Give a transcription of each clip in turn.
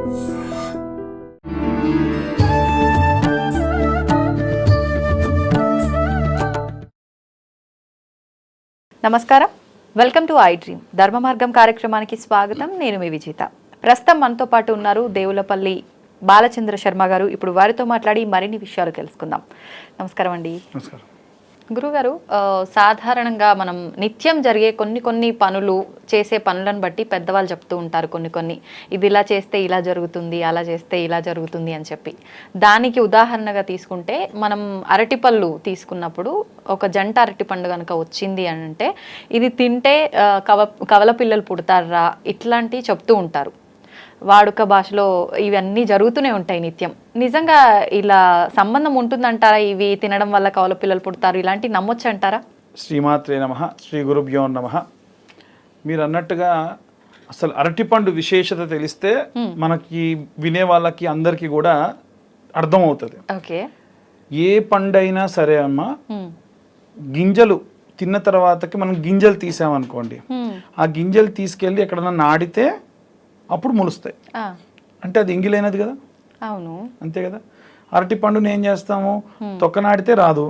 నమస్కారం, welcome to I dream ధర్మ మార్గం కార్యక్రమానికి స్వాగతం. నేను మీ విజేత. ప్రస్తుతం మనతో పాటు ఉన్నారు దేవులపల్లి బాలచంద్ర శర్మ గారు. ఇప్పుడు వారితో మాట్లాడి మరిన్ని విషయాలు తెలుసుకుందాం. నమస్కారం అండి. నమస్కారం గురుగారు, సాధారణంగా మనం నిత్యం జరిగే కొన్ని పనులు చేసే పనులను బట్టి పెద్దవాళ్ళు చెప్తూ ఉంటారు కొన్ని ఇది ఇలా చేస్తే ఇలా జరుగుతుంది, అలా చేస్తే ఇలా జరుగుతుంది అని చెప్పి. దానికి ఉదాహరణగా తీసుకుంటే మనం అరటిపళ్ళు తీసుకున్నప్పుడు ఒక జంట అరటిపండు కనుక వచ్చింది అని అంటే ఇది తింటే కవల పిల్లలు పుడతారా ఇట్లాంటివి చెప్తూ ఉంటారు. వాడుక భాషలో ఇవన్నీ జరుగుతూనే ఉంటాయి నిత్యం. నిజంగా ఇలా సంబంధం ఉంటుందంటారా? ఇవి తినడం వల్ల కవల పిల్లలు పుడతారు ఇలాంటివి నమ్మొచ్చు అంటారా? శ్రీమాత్రే నమః, శ్రీ గురుభ్యో నమః. మీరు అన్నట్టుగా అసలు అరటిపండు విశేషత తెలిస్తే మనకి వినే వాళ్ళకి అందరికీ కూడా అర్థమవుతుంది. ఓకే, ఏ పండైనా సరే అమ్మా, గింజలు తిన్న తర్వాతకి మనం గింజలు తీసామనుకోండి, ఆ గింజలు తీసుకెళ్ళి ఎక్కడన్నా నాడితే అప్పుడు ములుస్తాయి. అంటే అది ఎంగిలైనది కదా. అవును, అంతే కదా. అరటి పండుని ఏం చేస్తాము, తొక్క నాటితే రాదు,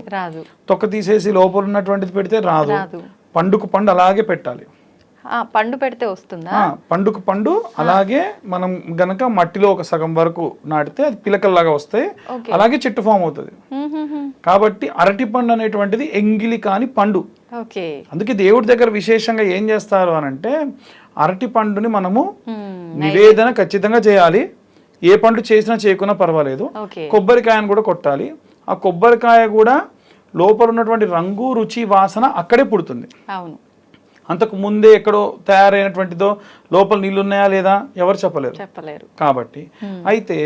తొక్క తీసేసి లోపల ఉన్నటువంటిది పెడితే రాదు. పండుకు పండు అలాగే పెట్టాలి. పండు పెడితే వస్తుందా? పండుకు పండు అలాగే మనం గనక మట్టిలో ఒక సగం వరకు నాటితే అది పిలకల్లాగా వస్తాయి, అలాగే చెట్టు ఫామ్ అవుతుంది. కాబట్టి అరటి పండు అనేటువంటిది ఎంగిలి కాని పండు. అందుకే దేవుడి దగ్గర విశేషంగా ఏం చేస్తారు అని అంటే, అరటి పండుని మనము నివేదన ఖచ్చితంగా చేయాలి. ఏ పండు చేసినా చేయకున్నా పర్వాలేదు. కొబ్బరికాయను కూడా కొట్టాలి. ఆ కొబ్బరికాయ కూడా లోపల ఉన్నటువంటి రంగు, రుచి, వాసన అక్కడే పుడుతుంది. అంతకు ముందే ఎక్కడో తయారైనటువంటిదో లోపల నీళ్ళు ఉన్నాయా లేదా ఎవరు చెప్పలేరు. కాబట్టి అయితే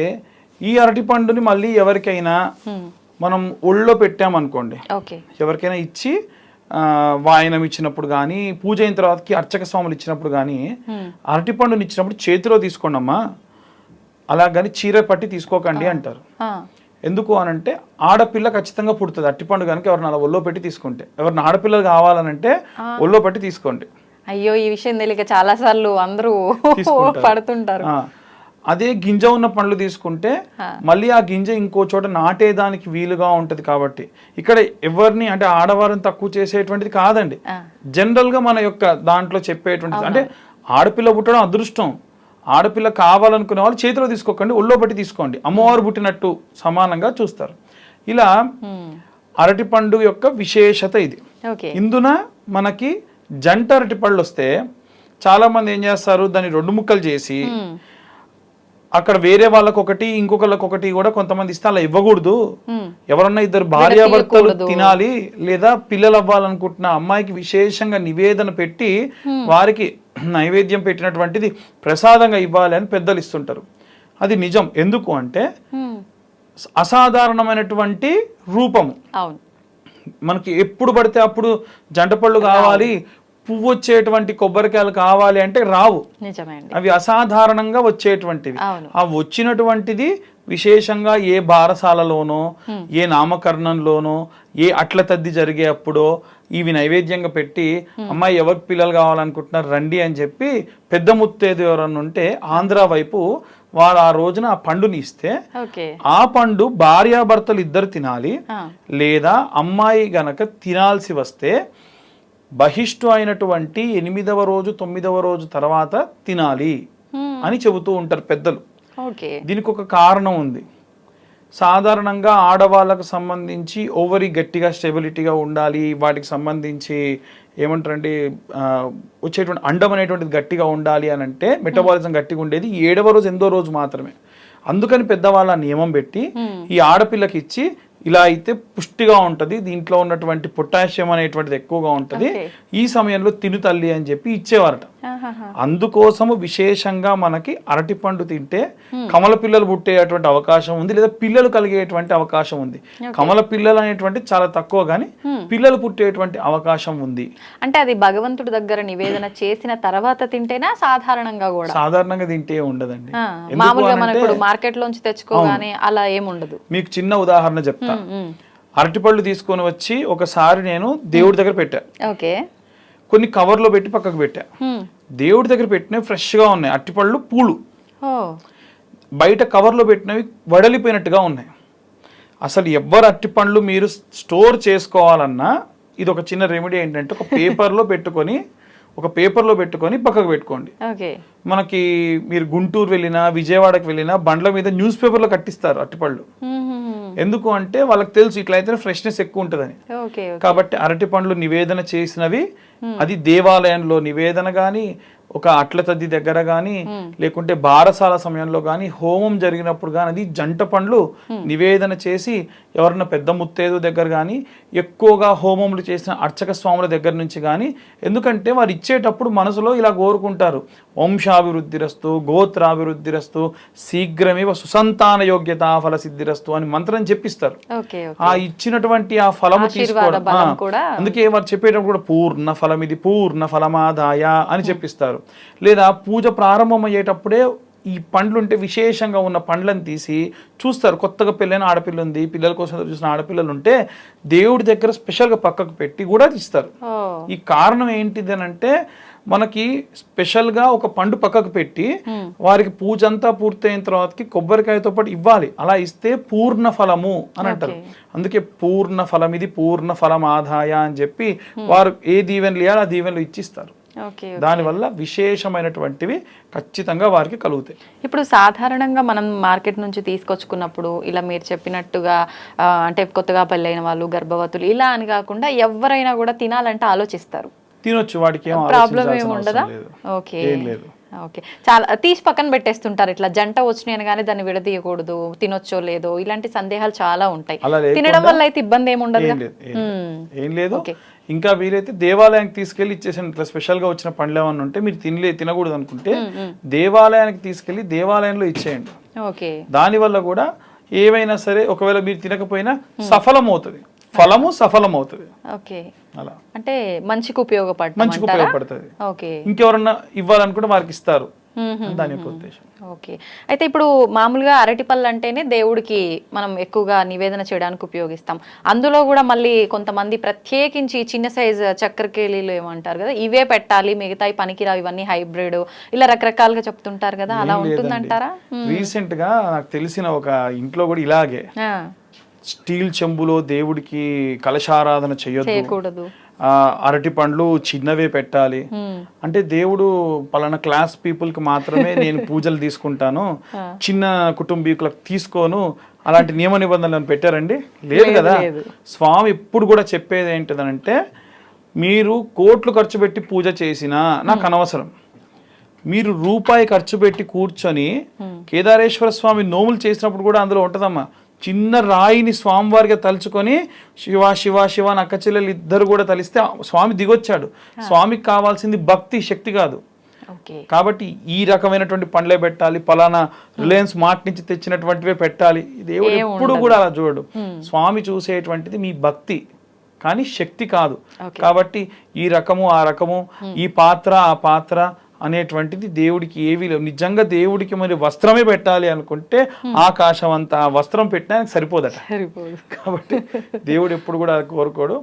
ఈ అరటి పండుని మళ్ళీ ఎవరికైనా మనం ఒళ్ళో పెట్టామనుకోండి, ఎవరికైనా ఇచ్చి వాయనం ఇచ్చినప్పుడు కానీ, పూజ అయిన తర్వాతకి అర్చక స్వాములు ఇచ్చినప్పుడు కానీ, అరటి పండుని ఇచ్చినప్పుడు చేతిలో తీసుకోండి అమ్మా, అలా కానీ చీర పట్టి తీసుకోకండి అంటారు. ఎందుకు అనంటే ఆడపిల్ల ఖచ్చితంగా పుడుతుంది అరటిపండు కనుక ఎవరిని అలా ఒళ్ళో పెట్టి తీసుకుంటే. ఎవరిని ఆడపిల్లలు కావాలనంటే ఒళ్ళో పెట్టి తీసుకోండి. అయ్యో, ఈ విషయం తెలియక చాలా సార్లు అందరూ పడుతుంటారు. అదే గింజ ఉన్న పండ్లు తీసుకుంటే మళ్ళీ ఆ గింజ ఇంకో చోట నాటేదానికి వీలుగా ఉంటది. కాబట్టి ఇక్కడ ఎవరిని అంటే ఆడవారిని తక్కువ చేసేటువంటిది కాదండి. జనరల్ గా మన యొక్క దాంట్లో చెప్పేటువంటిది అంటే ఆడపిల్ల పుట్టడం అదృష్టం. ఆడపిల్ల కావాలనుకునే వాళ్ళు చేతిలో తీసుకోకండి, ఒళ్ళో పెట్టి తీసుకోండి. అమ్మవారు పుట్టినట్టు సమానంగా చూస్తారు. ఇలా అరటి పండు యొక్క విశేషత ఇది. ఇందున మనకి జంట అరటి పళ్ళు వస్తే చాలా మంది ఏం చేస్తారు, దాన్ని 2 ముక్కలు చేసి అక్కడ వేరే వాళ్ళకి ఒకటి, ఇంకొకళ్ళకి ఒకటి కూడా కొంతమంది ఇస్తే అలా ఇవ్వకూడదు. ఎవరన్నా ఇద్దరు భార్యాభర్తలు తినాలి, లేదా పిల్లలు అవ్వాలనుకుంటున్న అమ్మాయికి విశేషంగా నివేదన పెట్టి వారికి నైవేద్యం పెట్టినటువంటిది ప్రసాదంగా ఇవ్వాలి అని పెద్దలు ఇస్తుంటారు. అది నిజం. ఎందుకు అంటే అసాధారణమైనటువంటి రూపము. మనకి ఎప్పుడు పడితే అప్పుడు జంట పళ్ళు కావాలి, పువ్వు వచ్చేటువంటి కొబ్బరికాయలు కావాలి అంటే రావు. అవి అసాధారణంగా వచ్చేటువంటివి. ఆ వచ్చినటువంటిది విశేషంగా ఏ బారసాలలోనో, ఏ నామకరణంలోనో, ఏ అట్ల తద్ది జరిగే అప్పుడో ఇవి నైవేద్యంగా పెట్టి, అమ్మాయి ఎవరికి పిల్లలు కావాలనుకుంటున్నారు రండి అని చెప్పి పెద్ద ముత్తేది ఎవరన్నా ఉంటే ఆంధ్ర వైపు వారు ఆ రోజున ఆ పండుని ఇస్తే ఆ పండు భార్యాభర్తలు ఇద్దరు తినాలి. లేదా అమ్మాయి గనక తినాల్సి వస్తే బహిష్టు అయినటువంటి 8వ రోజు 9వ రోజు తర్వాత తినాలి అని చెబుతూ ఉంటారు పెద్దలు. దీనికి ఒక కారణం ఉంది. సాధారణంగా ఆడవాళ్ళకు సంబంధించి ఓవరీ గట్టిగా స్టెబిలిటీగా ఉండాలి, వాటికి సంబంధించి ఏమంటారంటే వచ్చేటువంటి అండం అనేటువంటిది గట్టిగా ఉండాలి అని అంటే మెటబాలిజం గట్టిగా ఉండేది 7వ రోజు 8వ రోజు మాత్రమే. అందుకని పెద్దవాళ్ళ నియమం పెట్టి ఈ ఆడపిల్లకి ఇచ్చి ఇలా అయితే పుష్టిగా ఉంటుంది, దీంట్లో ఉన్నటువంటి పొటాషియం అనేటువంటిది ఎక్కువగా ఉంటుంది, ఈ సమయంలో తిను తల్లి అని చెప్పి ఇచ్చేవారట. అందుకోసము విశేషంగా మనకి అరటి పండు తింటే కమల పిల్లలు పుట్టేటువంటి అవకాశం ఉంది, లేదా పిల్లలు కలిగేటువంటి అవకాశం ఉంది. కమల పిల్లలు అనేటువంటి చాలా తక్కువ, కానీ పిల్లలు పుట్టేటువంటి అవకాశం ఉంది. అంటే అది భగవంతుడి దగ్గర నివేదన చేసిన తర్వాత తింటేనా? సాధారణంగా కూడా సాధారణంగా తింటే ఉండదండి. మామూలుగా మనం ఇప్పుడు మార్కెట్ లోంచి తెచ్చుకోగానే అలా ఏముండదు. మీకు చిన్న ఉదాహరణ చెప్తా. అరటిపళ్ళు తీసుకొని వచ్చి ఒకసారి నేను దేవుడి దగ్గర పెట్టా. కొన్ని కవర్లో పెట్టి పక్కకు పెట్టా. దేవుడి దగ్గర పెట్టినవి ఫ్రెష్ గా ఉన్నాయి అరటిపళ్ళు, పూలు. బయట కవర్లో పెట్టినవి వడలిపోయినట్టుగా ఉన్నాయి. అసలు ఎవ్వరు అరటి పండ్లు మీరు స్టోర్ చేసుకోవాలన్నా ఇది ఒక చిన్న రెమెడీ ఏంటంటే ఒక పేపర్లో పెట్టుకొని పక్కకు పెట్టుకోండి. మనకి మీరు గుంటూరు వెళ్ళినా విజయవాడకి వెళ్ళినా బండ్ల మీద న్యూస్ పేపర్లో కట్టిస్తారు అరటిపళ్ళు. ఎందుకు అంటే వాళ్ళకి తెలుసు ఇట్లయితే ఫ్రెష్నెస్ ఎక్కువ ఉంటుందని. కాబట్టి అరటి పండ్లు నివేదన చేసినవి అది దేవాలయంలో నివేదన కానీ, ఒక అట్ల తద్ది దగ్గర కానీ, లేకుంటే బారసాల సమయంలో కానీ, హోమం జరిగినప్పుడు కానీ అది జంట పండ్లు నివేదన చేసి ఎవరన్నా పెద్ద ముత్తేదు దగ్గర కానీ, ఎక్కువగా హోమములు చేసిన అర్చక స్వాముల దగ్గర నుంచి కానీ, ఎందుకంటే వారు ఇచ్చేటప్పుడు మనసులో ఇలా కోరుకుంటారు, వంశాభివృద్ధిరస్తు, గోత్రాభివృద్ధిరస్తు, శీఘ్రమేవ సుసంతాన యోగ్యత ఫల సిద్ధిరస్తు అని మంత్రం చెప్పిస్తారు. ఆ ఇచ్చినటువంటి ఆ ఫలము తీసుకోవడం, అందుకే వారు చెప్పేటప్పుడు కూడా పూర్ణ ఫలమిది పూర్ణ ఫలమాదాయ అని చెప్పిస్తారు. లేదా పూజ ప్రారంభం అయ్యేటప్పుడే ఈ పండ్లు ఉంటే విశేషంగా ఉన్న పండ్లను తీసి చూస్తారు. కొత్తగా పెళ్ళైన ఆడపిల్ల ఉంది, పిల్లల కోసం చూసిన ఆడపిల్లలు ఉంటే దేవుడి దగ్గర స్పెషల్గా పక్కకు పెట్టి కూడా ఇస్తారు. ఈ కారణం ఏంటిది అని అంటే మనకి స్పెషల్గా ఒక పండు పక్కకు పెట్టి వారికి పూజ అంతా పూర్తయిన తర్వాతకి కొబ్బరికాయతో పాటు ఇవ్వాలి. అలా ఇస్తే పూర్ణ ఫలము అని అంటారు. అందుకే పూర్ణ ఫలం ఇది పూర్ణ ఫలం ఆదాయ అని చెప్పి వారు ఏ దీవెనలు ఇవ్వాలి ఆ దీవెనలు ఇచ్చిస్తారు. దానివల్ల విశేషమైనటువంటివి ఖచ్చితంగా వారికి కలుగుతాయి. ఇప్పుడు సాధారణంగా మనం మార్కెట్ నుంచి తీసుకొచ్చుకున్నప్పుడు ఇలా మీరు చెప్పినట్టుగా అంటే కొత్తగా పెళ్ళైన వాళ్ళు, గర్భవతులు ఇలా అని కాకుండా ఎవరైనా కూడా తినాలంటే ఆలోచిస్తారు. తినొచ్చు, వాడికి ప్రాబ్లం ఏమి ఉండదా? ఓకే, చాలా తీసి పక్కన పెట్టేస్తుంటారు. ఇట్లా జంట వచ్చినాయని కానీ దాన్ని విడదీయకూడదు, తినొచ్చో లేదో ఇలాంటి సందేహాలు చాలా ఉంటాయి. తినడం వల్ల అయితే ఇబ్బంది ఏమి ఉండదు. ఏం లేదు. ఇంకా వీలైతే దేవాలయానికి తీసుకెళ్లి ఇచ్చేసాను. ఇట్లా స్పెషల్ గా వచ్చిన పండ్లు ఏమన్నా ఉంటే మీరు తినకూడదు అనుకుంటే దేవాలయానికి తీసుకెళ్లి దేవాలయంలో ఇచ్చేయండి. దానివల్ల కూడా ఏవైనా సరే ఒకవేళ మీరు తినకపోయినా సఫలం అవుతుంది, ఫలము సఫలం అవుతుంది. అలా అంటే మంచికి ఉపయోగపడుతుంది. ఇంకెవరన్నా ఇవ్వాలనుకుంటే వారికి ఇస్తారు, దాని యొక్క ఉద్దేశం. ఓకే, అయితే ఇప్పుడు మామూలుగా అరటి పళ్ళు అంటేనే దేవుడికి మనం ఎక్కువగా నివేదన చేయడానికి ఉపయోగిస్తాం. అందులో కూడా మళ్ళీ కొంతమంది ప్రత్యేకించి చిన్న సైజు చక్కెరకేళీలు ఏమంటారు కదా, ఇవే పెట్టాలి, మిగతాయి పనికిరావు, ఇవన్నీ హైబ్రిడ్, ఇలా రకరకాలుగా చెప్తుంటారు కదా, అలా ఉంటుందంటారా? రీసెంట్ గా నాకు తెలిసిన ఒక ఇంట్లో కూడా ఇలాగే స్టీల్ చెంబులో దేవుడికి కలశారాధన చేయకూడదు, అరటి పండ్లు చిన్నవే పెట్టాలి అంటే దేవుడు పలానా క్లాస్ పీపుల్ కి మాత్రమే నేను పూజలు తీసుకుంటాను, చిన్న కుటుంబీకులకు తీసుకోను, అలాంటి నియమ నిబంధనలను పెట్టారండి? లేదు కదా. స్వామి ఇప్పుడు కూడా చెప్పేది ఏంటిదనంటే మీరు కోట్లు ఖర్చు పెట్టి పూజ చేసినా నాకు అనవసరం, మీరు రూపాయి ఖర్చు పెట్టి కూర్చొని కేదారేశ్వర స్వామి నోములు చేసినప్పుడు కూడా అందులో ఉంటుందమ్మా, చిన్న రాయిని స్వామివారిగా తలుచుకొని శివ శివ శివ అని అక్క చెల్లెలు ఇద్దరు కూడా తలిస్తే స్వామి దిగొచ్చాడు. స్వామికి కావాల్సింది భక్తి, శక్తి కాదు. కాబట్టి ఈ రకమైనటువంటి పండ్లే పెట్టాలి, పలానా రిలయన్స్ మార్ట్ నుంచి తెచ్చినటువంటివే పెట్టాలి, దేవుడు ఎప్పుడు కూడా అలా చూడడు. స్వామి చూసేటువంటిది మీ భక్తి కానీ శక్తి కాదు. కాబట్టి ఈ రకము ఆ రకము, ఈ పాత్ర ఆ పాత్ర అనేటువంటిది దేవుడికి ఏవి లేవు. నిజంగా దేవుడికి మరి వస్త్రమే పెట్టాలి అనుకుంటే ఆకాశం అంతా వస్త్రం పెట్టినా సరిపోదట. కాబట్టి దేవుడు ఎప్పుడు కూడా కోరుకోడు,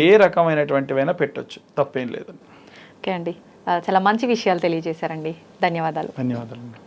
ఏ రకమైనటువంటివైనా పెట్టొచ్చు, తప్పేం లేదు. ఓకే అండి, చాలా మంచి విషయాలు తెలియజేశారండి. ధన్యవాదాలు. ధన్యవాదాలు.